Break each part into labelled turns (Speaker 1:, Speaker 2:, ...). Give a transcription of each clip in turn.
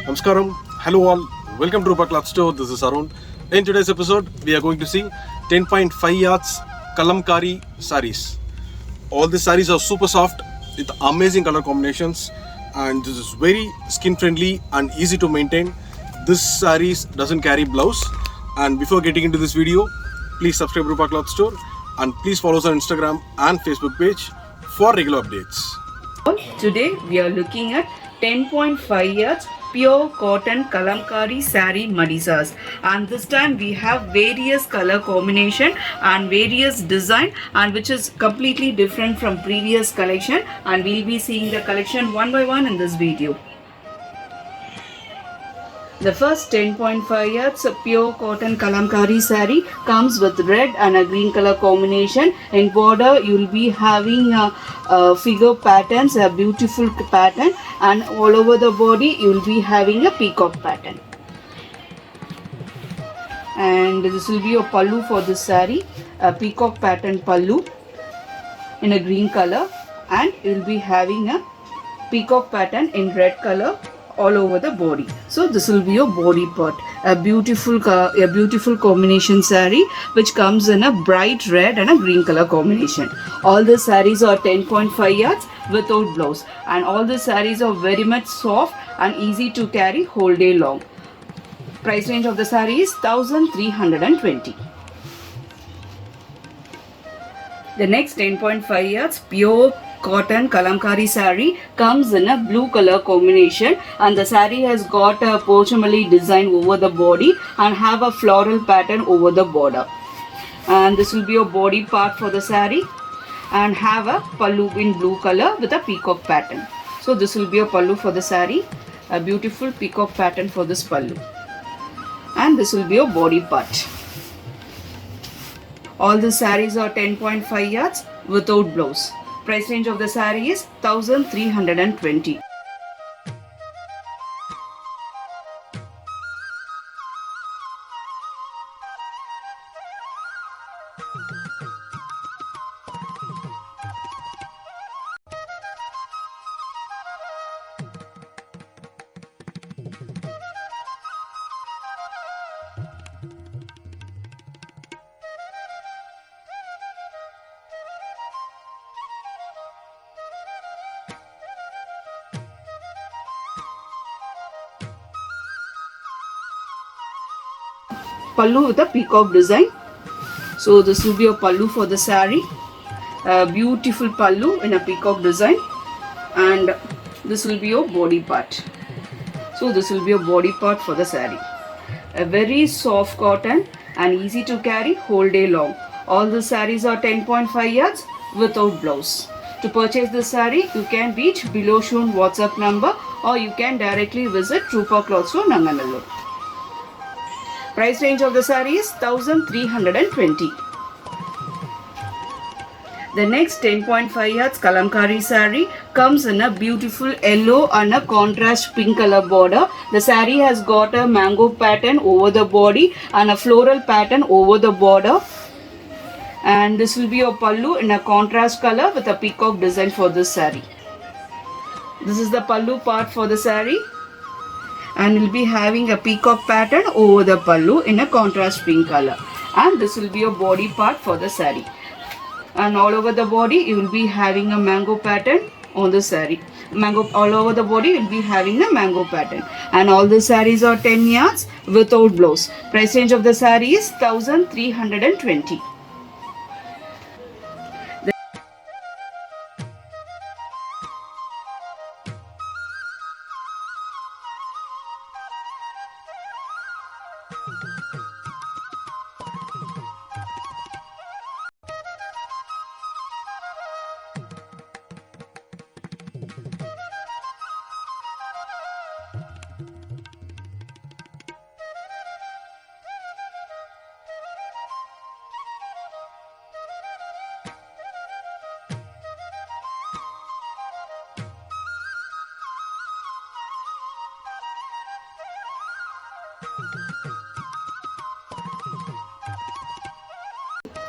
Speaker 1: Namaskaram, hello all, welcome to Rupa Cloth Store. This is Arun. In today's episode, we are going to see 10.5 yards Kalamkari sarees. All the sarees are super soft with amazing color combinations, and this is very skin friendly and easy to maintain. This sarees doesn't carry blouse. And before getting into this video, please subscribe to Rupa Cloth Store and please follow us on Instagram and Facebook page for regular updates.
Speaker 2: Today we are looking at 10.5 yards pure cotton kalamkari saree madisas, and this time we have various color combination and various design, and which is completely different from previous collection, and we'll be seeing the collection one by one in this video. The first 10.5 yards pure cotton kalamkari saree comes with red and a green color combination. In border, you will be having a figure patterns, a beautiful pattern, and all over the body you will be having a peacock pattern. And this will be a pallu for this saree, a peacock pattern pallu in a green color, and you will be having a peacock pattern in red color all over the body. So this will be your body part, a beautiful combination saree which comes in a bright red and a green color combination. All the sarees are 10.5 yards without blouse, and all the sarees are very much soft and easy to carry whole day long. Price range of the saree is 1320. The next 10.5 yards pure cotton kalamkari saree comes in a blue color combination, and the saree has got a pochamalli design over the body and have a floral pattern over the border. And this will be your body part for the saree and have a pallu in blue color with a peacock pattern. So this will be a pallu for the saree, a beautiful peacock pattern for this pallu, and this will be your body part. All the sarees are 10.5 yards without blouse. Price range of the saree is 1320. Pallu with a peacock design. So this will be a pallu for the saree, a beautiful pallu in a peacock design, and this will be your body part. So this will be your body part for the saree. A very soft cotton and easy to carry whole day long. All the sarees are 10.5 yards without blouse. To purchase this saree, you can reach below shown WhatsApp number, or you can directly visit Rupa Cloth Store, Nanganallur. Price range of the saree is 1320. The next 10.5 yards kalamkari saree comes in a beautiful yellow and a contrast pink color border. The saree has got a mango pattern over the body and a floral pattern over the border. And this will be your pallu in a contrast color with a peacock design for this saree. This is the pallu part for the saree, and will be having a peacock pattern over the pallu in a contrast pink color, and this will be your body part for the saree, and all over the body you will be having a mango pattern on the saree. All over the body you will be having a mango pattern, and all the sarees are 10 yards without blouse. Price range of the saree is 1320.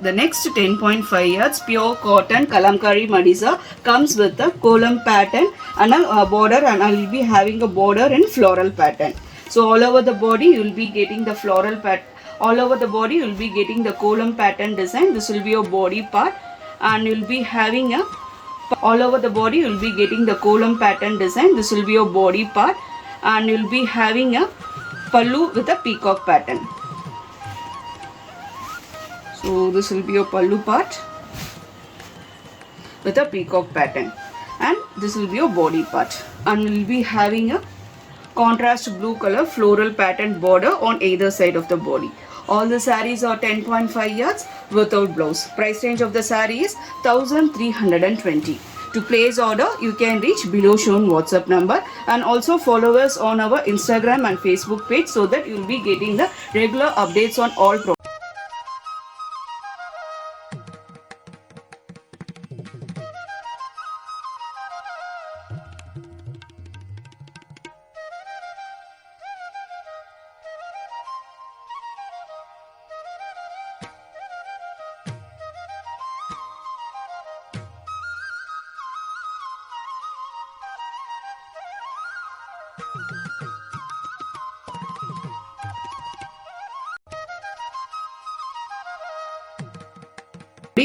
Speaker 2: The next 10.5 yards pure cotton kalamkari madisa comes with a column pattern and a border, and I will be having a border in floral pattern. So all over the body you will be getting the floral pattern. All over the body you will be getting the column pattern design. This will be your body part, and you will be having a all over the body you will be getting the column pattern design. This will be your body part, and you will be having a pallu with a peacock pattern. So this will be your pallu part with a peacock pattern, and this will be your body part, and we will be having a contrast blue color floral pattern border on either side of the body. All the sarees are 10.5 yards without blouse. Price range of the saree is 1320. To place order, you can reach below shown WhatsApp number, and also follow us on our Instagram and Facebook page so that you will be getting the regular updates on all products.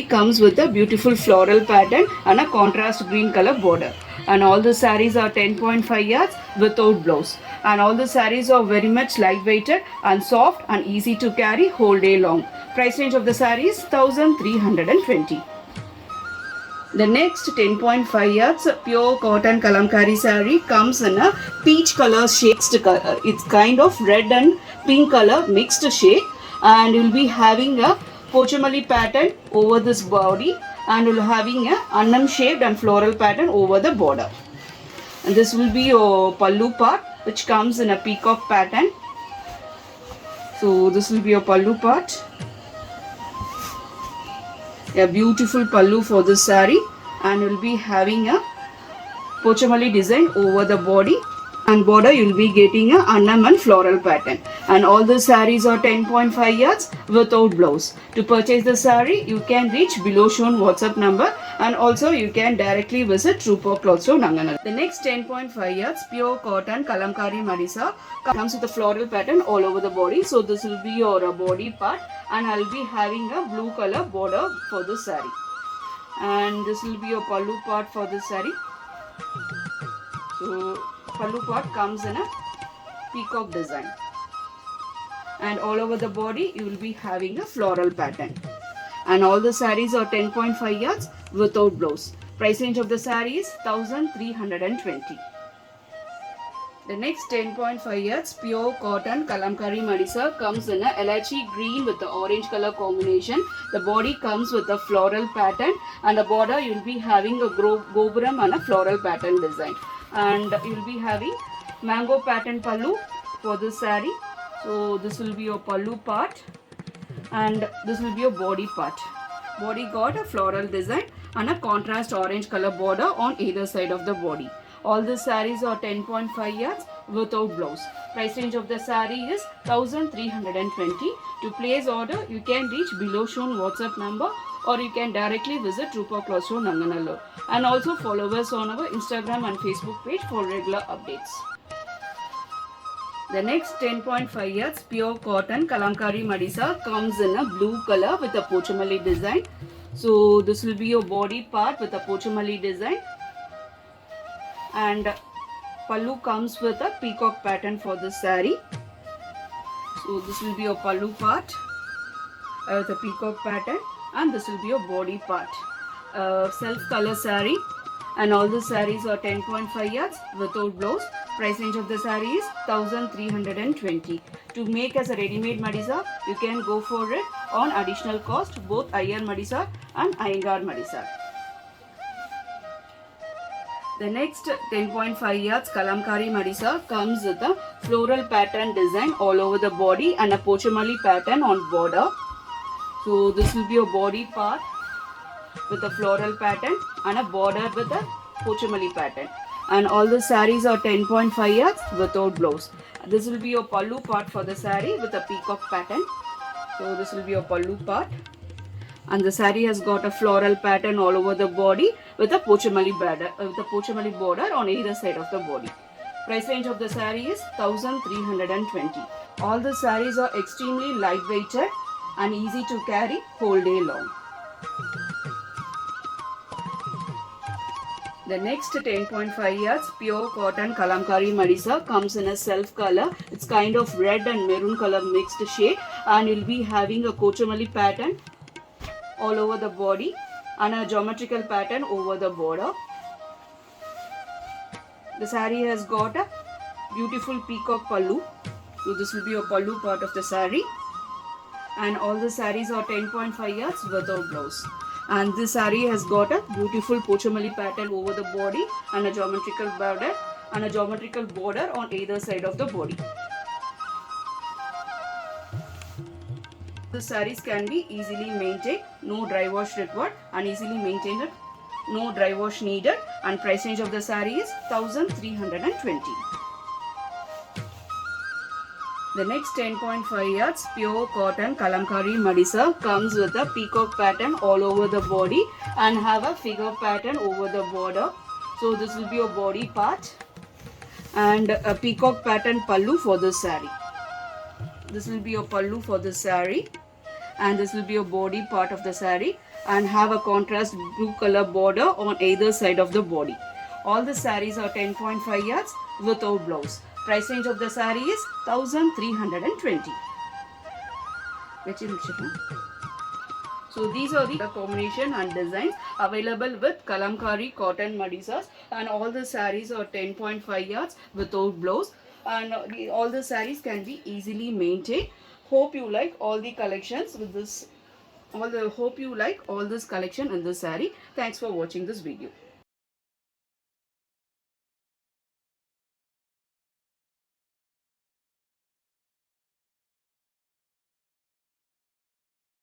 Speaker 2: Comes with a beautiful floral pattern and a contrast green color border, and all the sarees are 10.5 yards without blouse, and all the sarees are very much lightweighted and soft and easy to carry whole day long. Price range of the saree is 1320. The next 10.5 yards pure cotton kalamkari saree comes in a peach color shade. It's kind of red and pink color mixed shade, and you'll be having a Pochamalli pattern over this body, and you'll having a annam shaped and floral pattern over the border. And this will be your pallu part, which comes in a peacock pattern. So this will be your pallu part. A beautiful pallu for this saree, and you'll be having a Pochamalli design over the body, and border you will be getting a annam and floral pattern, and all the sarees are 10.5 yards without blouse. To purchase the saree, you can reach below shown WhatsApp number, and also you can directly visit Trooper Cloth Store, Nanganal. The next 10.5 yards pure cotton kalamkari madisa comes with a floral pattern all over the body. So this will be your body part, and I'll be having a blue color border for this saree, and this will be your pallu part for this saree. So pallu part comes in a peacock design, and all over the body you will be having a floral pattern, and all the sarees are 10.5 yards without blouse. Price range of the saree is 1320. The next 10.5 yards pure cotton kalamkari madisa comes in a elachi green with the orange color combination. The body comes with a floral pattern, and the border you will be having a gopuram and a floral pattern design, and you will be having mango pattern pallu for this saree. So this will be your pallu part, and this will be your body part. Body got a floral design and a contrast orange color border on either side of the body. All the sarees are 10.5 yards without blouse. Price range of the saree is 1320. To place order, you can reach below shown WhatsApp number, or you can directly visit Trooper Cloth Store, Nanganallur, and also follow us on our Instagram and Facebook page for regular updates. The next 10.5 yards pure cotton kalamkari madisa comes in a blue color with a Pochamalli design. So this will be your body part with a Pochamalli design, and pallu comes with a peacock pattern for this saree. So this will be your pallu part with a peacock pattern, and this will be your body part. Self color saree, and all the sarees are 10.5 yards without blouse. Price range of the saree is 1320. To make as a ready-made madisa, you can go for it on additional cost, both Iyer madisa and Iyengar madisa. The next 10.5 yards kalamkari madisa comes with a floral pattern design all over the body and a Pochamalli pattern on border. So this will be your body part with a floral pattern and a border with a Pochamalli pattern. And all the sarees are 10.5 yards without blouse. This will be your pallu part for the saree with a peacock pattern. So this will be your pallu part. And the saree has got a floral pattern all over the body with a pochamalli border on either side of the body. Price range of the saree is 1320. All the sarees are extremely lightweighted and easy to carry whole day long. The next 10.5 yards pure cotton kalamkari marisa comes in a self color. It's kind of red and maroon color mixed shade, and you'll be having a kochamalli pattern all over the body and a geometrical pattern over the border. The saree has got a beautiful peacock pallu. So this will be a pallu part of the saree. And all the sarees are 10.5 yards without blouse. And this saree has got a beautiful pochamalli pattern over the body and a geometrical border on either side of the body. The sarees can be easily maintained, no dry wash required, and easily maintained, no dry wash needed, and price range of the saree is 1320. The next 10.5 yards pure cotton kalamkari madisa comes with a peacock pattern all over the body and have a figure pattern over the border. So this will be a body part and a peacock pattern pallu for this saree. This will be a pallu for this saree, and this will be a body part of the saree and have a contrast blue color border on either side of the body. All the sarees are 10.5 yards without blouse. Price range of the saree is 1320. So these are the combination and designs available with kalamkari cotton madisas, and all the sarees are 10.5 yards without blouse, and all the sarees can be easily maintained. Hope you like all the collections with this. Hope you like all this collection in this saree. Thanks for watching this video.